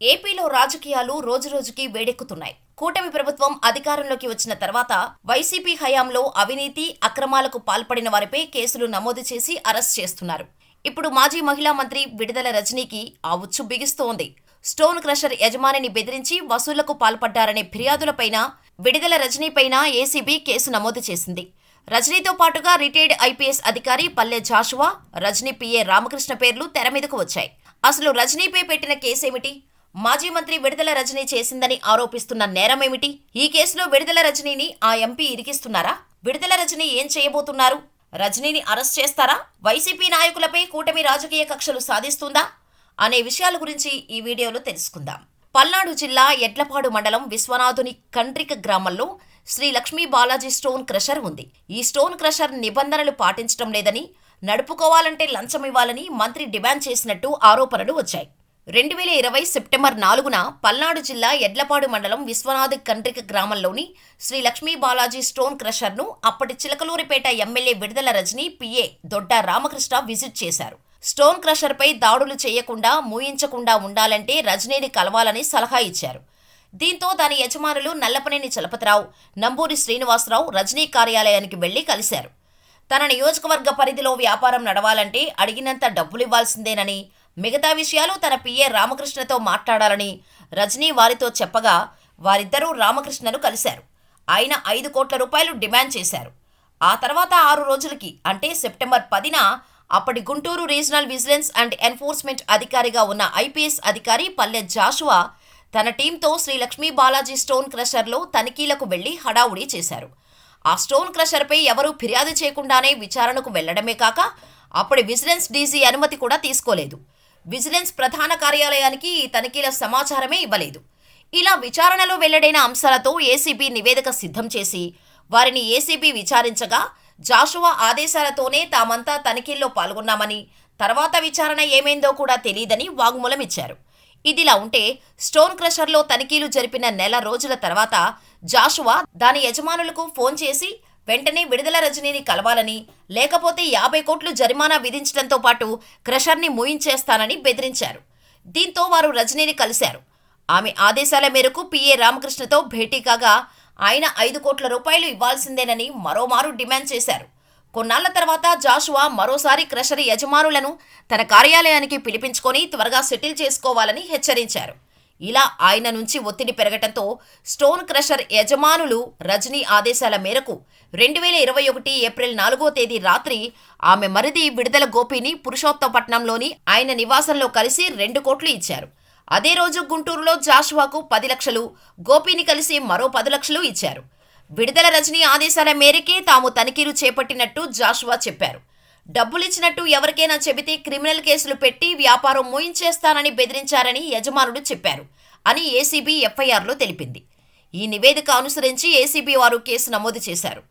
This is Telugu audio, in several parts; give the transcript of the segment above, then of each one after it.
ఏపీలో రాజకీయాలు రోజురోజుకి వేడెక్కుతున్నాయి. కూటమి ప్రభుత్వం అధికారంలోకి వచ్చిన తర్వాత వైసీపీ హయాంలో అవినీతి, అక్రమాలకు పాల్పడిన వారిపై కేసులు నమోదు చేసి అరెస్ట్ చేస్తున్నారు. ఇప్పుడు మాజీ మహిళా మంత్రి విడుదల రజనీకి ఆ ఉచ్చు బిగిస్తోంది. స్టోన్ క్రషర్ యజమానిని బెదిరించి వసూళ్లకు పాల్పడ్డారనే ఫిర్యాదులపైన విడుదల రజనీపైన ఏసీబీ కేసు నమోదు చేసింది. రజనీతో పాటుగా రిటైర్డ్ ఐపీఎస్ అధికారి పల్లె జాషువా, రజనీ పీఏ రామకృష్ణ పేర్లు తెరమీదకు వచ్చాయి. అసలు రజనీపై పెట్టిన కేసేమిటి? మాజీ మంత్రి విడుదల రజనీ చేసిందని ఆరోపిస్తున్న నేరమేమిటి? ఈ కేసులో విడుదల రజనీని ఆ ఎంపీ ఇరికిస్తున్నారా? విడుదల రజనీ ఏం చేయబోతున్నారు? రజనీని అరెస్ట్ చేస్తారా? వైసీపీ నాయకులపై కూటమి రాజకీయ కక్షలు సాధిస్తుందా అనే విషయాల గురించి ఈ వీడియోలో తెలుసుకుందాం. పల్నాడు జిల్లా ఎడ్లపాడు మండలం విశ్వనాథుని కండ్రిక గ్రామంలో శ్రీ లక్ష్మీ బాలాజీ స్టోన్ క్రషర్ ఉంది. ఈ స్టోన్ క్రషర్ నిబంధనలు పాటించడం లేదని, నడుపుకోవాలంటే లంచం ఇవ్వాలని మంత్రి డిమాండ్ చేసినట్టు ఆరోపణలు వచ్చాయి. 2020 సెప్టెంబర్ 4న పల్నాడు జిల్లా ఎడ్లపాడు మండలం విశ్వనాథ్ కండ్రిక గ్రామంలోని శ్రీ లక్ష్మీ బాలాజీ స్టోన్ క్రషర్ను అప్పటి చిలకలూరిపేట ఎమ్మెల్యే విడుదల రజనీ పీఏ దొడ్డ రామకృష్ణ విజిట్ చేశారు. స్టోన్ క్రషర్పై దాడులు చేయకుండా, మూయించకుండా ఉండాలంటే రజనీని కలవాలని సలహా ఇచ్చారు. దీంతో దాని యజమానులు నల్లపనేని చలపతిరావు, నంబూరి శ్రీనివాసరావు రజనీ కార్యాలయానికి వెళ్లి కలిశారు. తన నియోజకవర్గ పరిధిలో వ్యాపారం నడవాలంటే అడిగినంత డబ్బులివ్వాల్సిందేనని, మిగతా విషయాలు తన పీఏ రామకృష్ణతో మాట్లాడాలని రజనీ వారితో చెప్పగా వారిద్దరూ రామకృష్ణను కలిశారు. ఆయన 5 కోట్ల రూపాయలు డిమాండ్ చేశారు. ఆ తర్వాత 6 రోజులకి అంటే సెప్టెంబర్ 10న అప్పటి Guntur regional vigilance and enforcement అధికారిగా ఉన్న ఐపీఎస్ అధికారి పల్లె జాషువా తన టీంతో శ్రీ లక్ష్మీ బాలాజీ స్టోన్ క్రషర్లో తనిఖీలకు వెళ్లి హడావుడి చేశారు. ఆ స్టోన్ క్రషర్పై ఎవరూ ఫిర్యాదు చేయకుండానే విచారణకు వెళ్లడమే కాక అప్పటి విజిలెన్స్ డీజీ అనుమతి కూడా తీసుకోలేదు. విజిలెన్స్ ప్రధాన కార్యాలయానికి ఈ తనిఖీల సమాచారమే ఇవ్వలేదు. ఇలా విచారణలో వెల్లడైన అంశాలతో ఏసీబీ నివేదిక సిద్ధం చేసి వారిని ఏసీబీ విచారించగా జాషువా ఆదేశాలతోనే తామంతా తనిఖీల్లో పాల్గొన్నామని, తర్వాత విచారణ ఏమైందో కూడా తెలియదని వాంగ్మూలం ఇచ్చారు. ఇదిలా ఉంటే స్టోన్ క్రషర్లో తనిఖీలు జరిపిన నెల రోజుల తర్వాత జాషువా దాని యజమానులకు ఫోన్ చేసి వెంటనే విడుదల రజనీని కలవాలని, లేకపోతే 50 కోట్లు జరిమానా విధించడంతో పాటు క్రషర్ని మూయించేస్తానని బెదిరించారు. దీంతో వారు రజనీని కలిశారు. ఆమె ఆదేశాల మేరకు పీఏ రామకృష్ణతో భేటీ కాగా ఆయన 5 కోట్ల రూపాయలు ఇవ్వాల్సిందేనని మరోమారు డిమాండ్ చేశారు. కొన్నాళ్ల తర్వాత జాషువా మరోసారి క్రషర్ యజమానులను తన కార్యాలయానికి పిలిపించుకొని త్వరగా సెటిల్ చేసుకోవాలని హెచ్చరించారు. ఇలా ఆయన నుంచి ఒత్తిడి పెరగటంతో స్టోన్ క్రషర్ యజమానులు రజనీ ఆదేశాల మేరకు 2021 ఏప్రిల్ 4వ తేదీ రాత్రి ఆమె మరిది విడుదల గోపిని పురుషోత్తపట్నంలోని ఆయన నివాసంలో కలిసి 2 కోట్లు ఇచ్చారు. అదే రోజు గుంటూరులో జాషువాకు 10 లక్షలు, గోపిని కలిసి మరో 10 లక్షలు ఇచ్చారు. విడుదల రజనీ ఆదేశాల మేరకే తాము తనిఖీలు చేపట్టినట్టు జాషువా చెప్పారు. డబ్బులిచ్చినట్టు ఎవరికైనా చెబితే క్రిమినల్ కేసులు పెట్టి వ్యాపారం మూయించేస్తానని బెదిరించారని యజమానుడు చెప్పారు అని ఏసీబీ ఎఫ్ఐఆర్లో తెలిపింది. ఈ నివేదిక అనుసరించి ఏసీబీ వారు కేసు నమోదు చేశారు.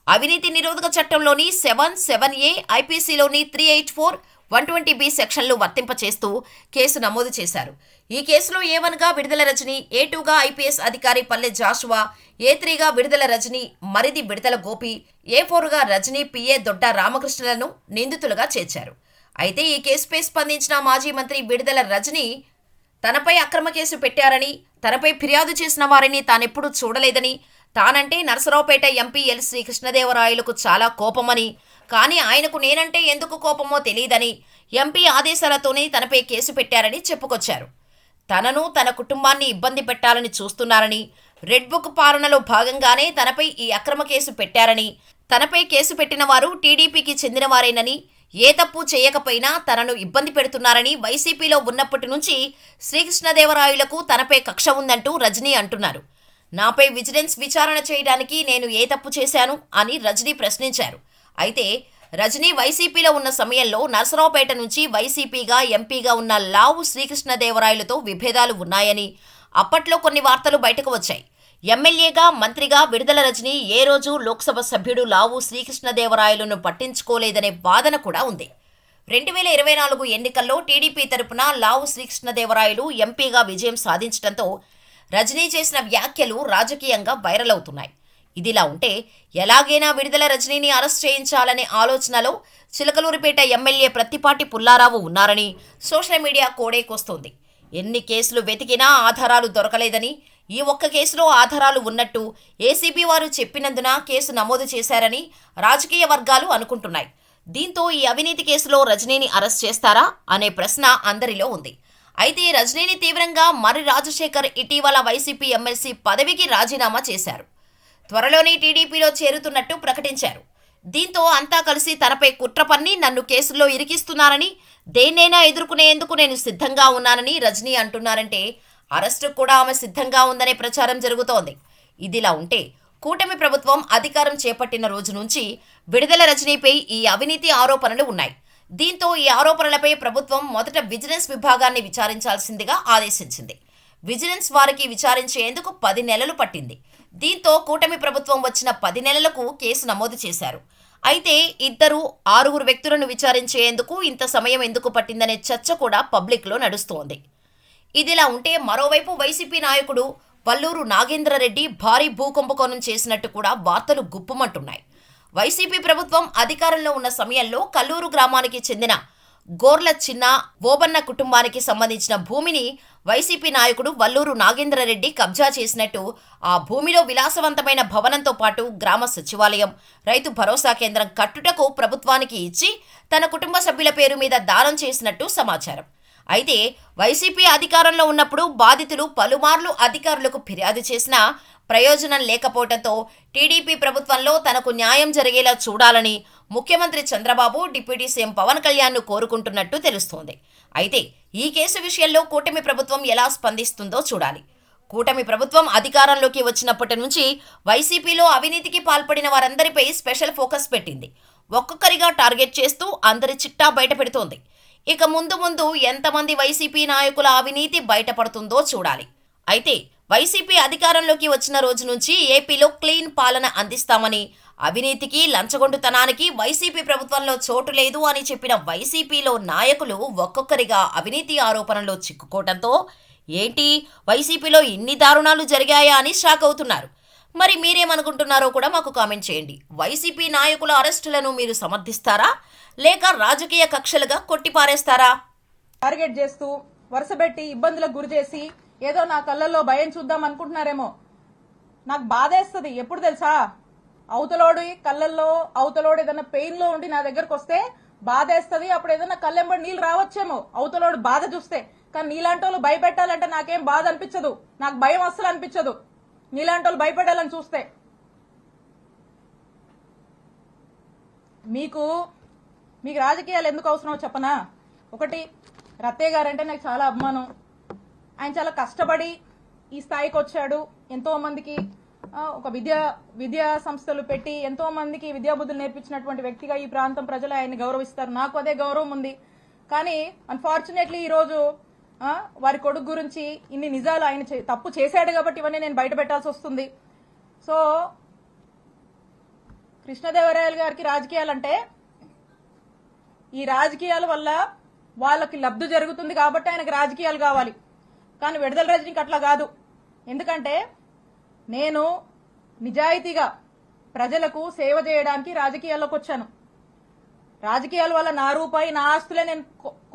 అవినీతి నిరోధక చట్టంలోని 7(7)(a), ఐపీసీలోని 384, 120(b) సెక్షన్లు వర్తింపచేస్తూ కేసు నమోదు చేశారు. ఈ కేసులో A1గా విడుదల రజనీ, A2గా ఐపీఎస్ అధికారి పల్లె జాషువా, A3గా విడుదల రజనీ మరిది విడుదల గోపి, A4గా రజనీ పీఏ దొడ్డ రామకృష్ణలను నిందితులుగా చేర్చారు. అయితే ఈ కేసుపై స్పందించిన మాజీ మంత్రి విడుదల రజనీ తనపై అక్రమ కేసు పెట్టారని, తనపై ఫిర్యాదు చేసిన వారిని తానెప్పుడూ చూడలేదని, తానంటే నరసరావుపేట ఎంపీ ఎల్ శ్రీకృష్ణదేవరాయలకు చాలా కోపమని, కానీ ఆయనకు నేనంటే ఎందుకు కోపమో తెలియదని, ఎంపీ ఆదేశాలతోనే తనపై కేసు పెట్టారని చెప్పుకొచ్చారు. తనను, తన కుటుంబాన్ని ఇబ్బంది పెట్టాలని చూస్తున్నారని, రెడ్ బుక్ పాలనలో భాగంగానే తనపై ఈ అక్రమ కేసు పెట్టారని, తనపై కేసు పెట్టిన వారు టీడీపీకి చెందినవారేనని, ఏ తప్పు చేయకపోయినా తనను ఇబ్బంది పెడుతున్నారని వైసీపీలో ఉన్నప్పటి నుంచి శ్రీకృష్ణదేవరాయలకు తనపై కక్ష ఉందంటూ రజనీ అంటున్నారు. నాపై విజిలెన్స్ విచారణ చేయడానికి నేను ఏ తప్పు చేశాను అని రజనీ ప్రశ్నించారు. అయితే రజనీ వైసీపీలో ఉన్న సమయంలో నరసరావుపేట నుంచి వైసీపీగా ఎంపీగా ఉన్న లావు శ్రీకృష్ణదేవరాయలతో విభేదాలు ఉన్నాయని అప్పట్లో కొన్ని వార్తలు బయటకు వచ్చాయి. ఎమ్మెల్యేగా, మంత్రిగా విడుదల రజనీ ఏ రోజు లోక్సభ సభ్యుడు లావు శ్రీకృష్ణదేవరాయలను పట్టించుకోలేదనే వాదన కూడా ఉంది. 2024 ఎన్నికల్లో టీడీపీ తరపున లావు శ్రీకృష్ణదేవరాయలు ఎంపీగా విజయం సాధించడంతో రజనీ చేసిన వ్యాఖ్యలు రాజకీయంగా వైరల్ అవుతున్నాయి. ఇదిలా ఉంటే ఎలాగైనా విడుదల రజనీని అరెస్ట్ చేయించాలనే ఆలోచనలో చిలకలూరిపేట ఎమ్మెల్యే ప్రత్తిపాటి పుల్లారావు ఉన్నారని సోషల్ మీడియా కోడేకొస్తోంది. ఎన్ని కేసులు వెతికినా ఆధారాలు దొరకలేదని, ఈ ఒక్క కేసులో ఆధారాలు ఉన్నట్టు ఏసీబీ వారు చెప్పినందున కేసు నమోదు చేశారని రాజకీయ వర్గాలు అనుకుంటున్నాయి. దీంతో ఈ అవినీతి కేసులో రజనీని అరెస్ట్ చేస్తారా అనే ప్రశ్న అందరిలో ఉంది. అయితే రజనీని తీవ్రంగా మర్రి రాజశేఖర్ ఇటీవల వైసీపీ ఎమ్మెల్సీ పదవికి రాజీనామా చేశారు. త్వరలోనే టీడీపీలో చేరుతున్నట్టు ప్రకటించారు. దీంతో అంతా కలిసి తనపై కుట్ర పన్ని నన్ను కేసుల్లో ఇరికిస్తున్నారని, దేన్నైనా ఎదుర్కొనేందుకు నేను సిద్ధంగా ఉన్నానని రజనీ అంటున్నారంటే అరెస్టుకు కూడా ఆమె సిద్ధంగా ఉందనే ప్రచారం జరుగుతోంది. ఇదిలా ఉంటే కూటమి ప్రభుత్వం అధికారం చేపట్టిన రోజు నుంచి విడుదల రజనీపై ఈ అవినీతి ఆరోపణలు ఉన్నాయి. దీంతో ఈ ఆరోపణలపై ప్రభుత్వం మొదట విజిలెన్స్ విభాగాన్ని విచారించాల్సిందిగా ఆదేశించింది. విజిలెన్స్ వారికి విచారించేందుకు 10 నెలలు పట్టింది. దీంతో కూటమి ప్రభుత్వం వచ్చిన 10 నెలలకు కేసు నమోదు చేశారు. అయితే 6 వ్యక్తులను విచారించేందుకు ఇంత సమయం ఎందుకు పట్టిందనే చర్చ కూడా పబ్లిక్లో నడుస్తోంది. ఇదిలా ఉంటే మరోవైపు వైసీపీ నాయకుడు వల్లూరు నాగేంద్రరెడ్డి భారీ భూకుంభకోణం చేసినట్టు కూడా వార్తలు గుప్పుమంటున్నాయి. వైసీపీ ప్రభుత్వం అధికారంలో ఉన్న సమయంలో కల్లూరు గ్రామానికి చెందిన గోర్ల చిన్న ఓబన్న కుటుంబానికి సంబంధించిన భూమిని వైసీపీ నాయకుడు వల్లూరు నాగేంద్రరెడ్డి కబ్జా చేసినట్టు, ఆ భూమిలో విలాసవంతమైన భవనంతో పాటు గ్రామ సచివాలయం, రైతు భరోసా కేంద్రం కట్టుటకు ప్రభుత్వానికి ఇచ్చి తన కుటుంబ సభ్యుల పేరు మీద దానం చేసినట్టు సమాచారం. అయితే వైసీపీ అధికారంలో ఉన్నప్పుడు బాధితులు పలుమార్లు అధికారులకు ఫిర్యాదు చేసినా ప్రయోజనం లేకపోవడంతో టీడీపీ ప్రభుత్వంలో తనకు న్యాయం జరిగేలా చూడాలని ముఖ్యమంత్రి చంద్రబాబు, డిప్యూటీ సీఎం పవన్ కళ్యాణ్ను కోరుకుంటున్నట్టు తెలుస్తోంది. అయితే ఈ కేసు విషయంలో కూటమి ప్రభుత్వం ఎలా స్పందిస్తుందో చూడాలి. కూటమి ప్రభుత్వం అధికారంలోకి వచ్చినప్పటి నుంచి వైసీపీలో అవినీతికి పాల్పడిన వారందరిపై స్పెషల్ ఫోకస్ పెట్టింది. ఒక్కొక్కరిగా టార్గెట్ చేస్తూ అందరి చిట్టా బయట పెడుతోంది. ఇక ముందు ముందు ఎంతమంది వైసీపీ నాయకుల అవినీతి బయటపడుతుందో చూడాలి. అయితే వైసీపీ అధికారంలోకి వచ్చిన రోజు నుంచి ఏపీలో క్లీన్ పాలన అందిస్తామని, అవినీతికి లంచగొండుతనానికి వైసీపీ ప్రభుత్వంలో చోటు లేదు అని చెప్పిన వైసీపీలో నాయకులు ఒక్కొక్కరిగా అవినీతి ఆరోపణలో చిక్కుకోవడంతో ఏంటి వైసీపీలో ఇన్ని దారుణాలు జరిగాయా అని షాక్ అవుతున్నారు. మరి మీరేమనుకుంటున్నారో కూడా మాకు కామెంట్ చేయండి. వైసీపీ నాయకుల అరెస్టులను మీరు సమర్థిస్తారా లేక రాజకీయ కక్షలుగా కొట్టిపారేస్తారా? టార్గెట్ చేస్తూ వరుసపెట్టి ఇబ్బందులకు గురి చేసి ఏదో నా కళ్ళల్లో భయం చూద్దాం అనుకుంటున్నారేమో. నాకు బాధేస్తుంది. ఎప్పుడు తెలుసా, అవతలోడి కళ్ళల్లో అవతలోడు ఏదైనా పెయిన్ లో ఉండి నా దగ్గరకు వస్తే బాధేస్తుంది. అప్పుడు ఏదైనా కళ్ళెంబడి నీళ్ళు రావచ్చేమో అవతలోడు బాధ చూస్తే. కానీ నీలాంటి వాళ్ళు భయపెట్టాలంటే నాకేం బాధ అనిపించదు, నాకు భయం అస్సలు అనిపించదు నీలాంటి వాళ్ళు భయపెట్టాలని చూస్తే. మీకు రాజకీయాలు ఎందుకు అవసరమో చెప్పనా. ఒకటి, రత్తయ్య గారు అంటే నాకు చాలా అభిమానం. ఆయన చాలా కష్టపడి ఈ స్థాయికి వచ్చాడు. ఎంతో మందికి ఒక విద్యా సంస్థలు పెట్టి ఎంతో మందికి విద్యాబుద్ధులు నేర్పించినటువంటి వ్యక్తిగా ఈ ప్రాంతం ప్రజలు ఆయన్ని గౌరవిస్తారు. నాకు అదే గౌరవం ఉంది. కానీ అన్ఫార్చునేట్లీ ఈరోజు వారి కొడుకు గురించి ఇన్ని నిజాలు ఆయన తప్పు చేశాడు కాబట్టి ఇవన్నీ నేను బయట పెట్టాల్సి వస్తుంది. సో కృష్ణదేవరాయలు గారికి రాజకీయాలంటే ఈ రాజకీయాల వల్ల వాళ్ళకి లబ్ధి జరుగుతుంది కాబట్టి ఆయనకు రాజకీయాలు కావాలి. కానీ విడుదల రజనీకి అట్లా కాదు. ఎందుకంటే నేను నిజాయితీగా ప్రజలకు సేవ చేయడానికి రాజకీయాల్లోకి వచ్చాను. రాజకీయాల వల్ల నా రూపాయి నా ఆస్తులే నేను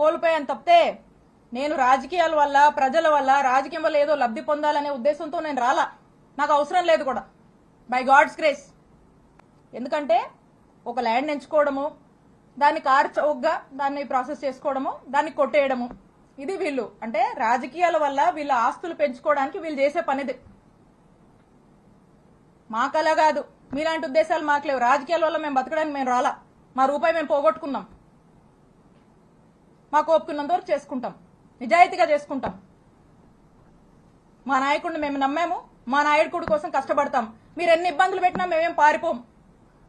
కోల్పోయాను తప్పితే నేను రాజకీయాల వల్ల ప్రజల వల్ల రాజకీయం వల్ల ఏదో లబ్ధి పొందాలనే ఉద్దేశంతో నేను రాలా. నాకు అవసరం లేదు కూడా, బై గాడ్స్ గ్రేస్. ఎందుకంటే ఒక ల్యాండ్ ఎంచుకోవడము, దాన్ని కారు చౌకగా దాన్ని ప్రాసెస్ చేసుకోవడము, దాన్ని కొట్టేయడము, ఇది వీళ్ళు అంటే రాజకీయాల వల్ల వీళ్ళ ఆస్తులు పెంచుకోవడానికి వీళ్ళు చేసే పనిది. మాకలా కాదు, మీలాంటి ఉద్దేశాలు మాకు లేవు. రాజకీయాల వల్ల మేము బతకడానికి మేము రాలా. మా రూపాయి మేము పోగొట్టుకున్నాం. మాకు ఒప్పుకున్నంత వరకు చేసుకుంటాం, నిజాయితీగా చేసుకుంటాం. మా నాయకుడిని మేము నమ్మాము, మా నాయకుడి కోసం కష్టపడతాం. మీరు ఎన్ని ఇబ్బందులు పెట్టినా మేమేం పారిపోం.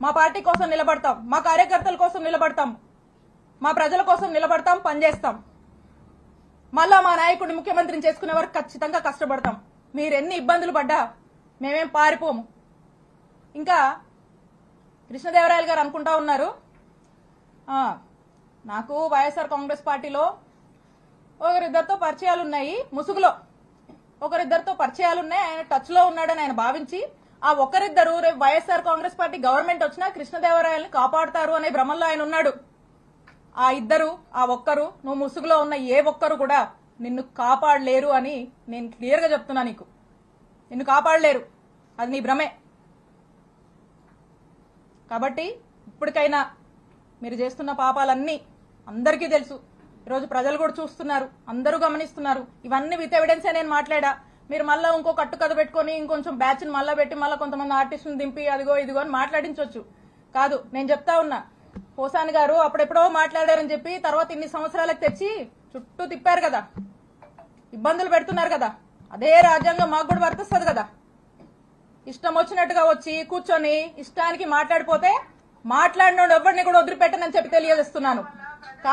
మా పార్టీ కోసం నిలబడతాం, మా కార్యకర్తల కోసం నిలబడతాం, మా ప్రజల కోసం నిలబడతాం, పనిచేస్తాం. మళ్ళా మా నాయకుడిని ముఖ్యమంత్రిని చేసుకునే వరకు ఖచ్చితంగా కష్టపడతాం. మీరు ఎన్ని ఇబ్బందులు పడ్డా మేమేం పారిపోము. ఇంకా కృష్ణదేవరాయలు గారు అనుకుంటా ఉన్నారు, నాకు వైఎస్ఆర్ కాంగ్రెస్ పార్టీలో ఒకరిద్దరితో పరిచయాలు ఉన్నాయి, ముసుగులో ఒకరిద్దరితో పరిచయాలు ఉన్నాయి, ఆయన టచ్ లో ఉన్నాడని ఆయన భావించి ఆ ఒకరిద్దరు రేపు వైఎస్ఆర్ కాంగ్రెస్ పార్టీ గవర్నమెంట్ వచ్చినా కృష్ణదేవరాయల్ని కాపాడుతారు అనే భ్రమంలో ఆయన ఉన్నాడు. ఆ ఇద్దరు, ఆ ఒక్కరు, నువ్వు ముసుగులో ఉన్న ఏ ఒక్కరు కూడా నిన్ను కాపాడలేరు అని నేను క్లియర్గా చెప్తున్నా. నీకు నిన్ను కాపాడలేరు, అది నీ భ్రమే. కాబట్టి ఇప్పటికైనా మీరు చేస్తున్న పాపాలన్నీ అందరికీ తెలుసు. ఈరోజు ప్రజలు కూడా చూస్తున్నారు, అందరూ గమనిస్తున్నారు. ఇవన్నీ విత్ ఎవిడెన్సే నేను మాట్లాడా. మీరు మళ్ళీ ఇంకో కట్టు కథ పెట్టుకొని ఇంకొంచెం బ్యాచ్ని మళ్ళీ పెట్టి మళ్ళీ కొంతమంది ఆర్టిస్టులను దింపి అదిగో ఇదిగో అని మాట్లాడించవచ్చు. కాదు, నేను చెప్తా ఉన్నా, పోసాని గారు అప్పుడెప్పుడో మాట్లాడారని చెప్పి తర్వాత ఇన్ని సంవత్సరాలకు తెచ్చి చుట్టూ తిప్పారు కదా, ఇబ్బందులు పెడుతున్నారు కదా. అదే రాజ్యాంగం మాకు కూడా వర్తిస్తుంది కదా. ఇష్టం వచ్చినట్టుగా వచ్చి కూర్చొని ఇష్టానికి మాట్లాడిపోతే మాట్లాడినోడు ఎవరిని కూడా వదిలిపెట్టనని చెప్పి తెలియజేస్తున్నాను.